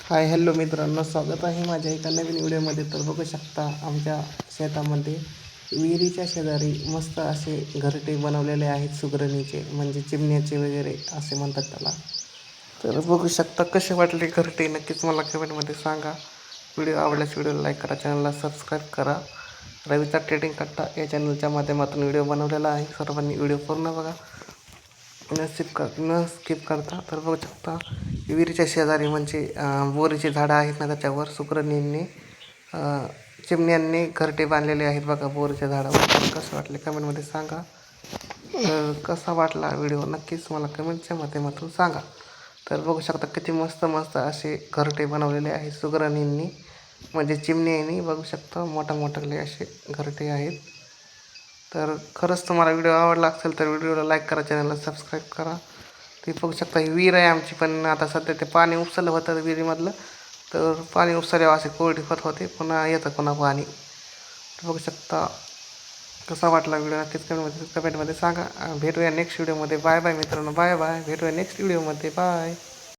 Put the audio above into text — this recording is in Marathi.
हाय हॅलो मित्रांनो, स्वागत आहे माझ्या एका नवीन व्हिडिओमध्ये. तर बघू शकता आमच्या शेतामध्ये विहिरीच्या शेजारी मस्त असे घरटे बनवलेले आहेत सुगरणीचे, म्हणजे चिमण्याचे वगैरे असे म्हणतात त्याला. तर बघू शकता कसे वाटले घरटे, नक्कीच मला कमेंटमध्ये सांगा. व्हिडिओ आवडल्यास व्हिडिओला लाईक करा, चॅनलला सबस्क्राईब करा. रवीचा ट्रेडिंग कट्टा या चॅनलच्या माध्यमातून व्हिडिओ बनवलेला आहे. सर्वांनी व्हिडिओ पूर्ण बघा, न स्किप करता. तर बघू शकता विहिरीच्या शेजारी म्हणजे बोरीचे झाडं आहेत ना, त्याच्यावर सुकरणींनी चिमण्यांनी घरटे बांधलेले आहेत बघा बोरीच्या झाडावर. कसं वाटले कमेंटमध्ये सांगा. तर कसा वाटला व्हिडिओ नक्कीच मला कमेंटच्या माध्यमातून सांगा. तर बघू शकता किती मस्त मस्त असे घरटे बनवलेले आहेत सुगरणींनी, म्हणजे चिमण्यांनी. बघू शकता मोठमोठाले असे घरटे आहेत. तर खरंच तुम्हाला व्हिडिओ आवडला असेल तर व्हिडिओला लाईक करा, चॅनलला सबस्क्राईब करा. ते बघू शकता ही विहीर आहे आमची, पण आता सध्या ते पाणी उपसलं होतं विहिरीमधलं. तर पाणी उपसल्यावर असे कोरडी होत होते, पुन्हा येतं पुन्हा पाणी. बघू शकता कसा वाटला व्हिडिओ नक्कीच कमेंटमध्ये सांगा. भेटूया नेक्स्ट व्हिडिओमध्ये. बाय बाय मित्रांनो, बाय बाय. भेटूया नेक्स्ट व्हिडिओमध्ये. बाय.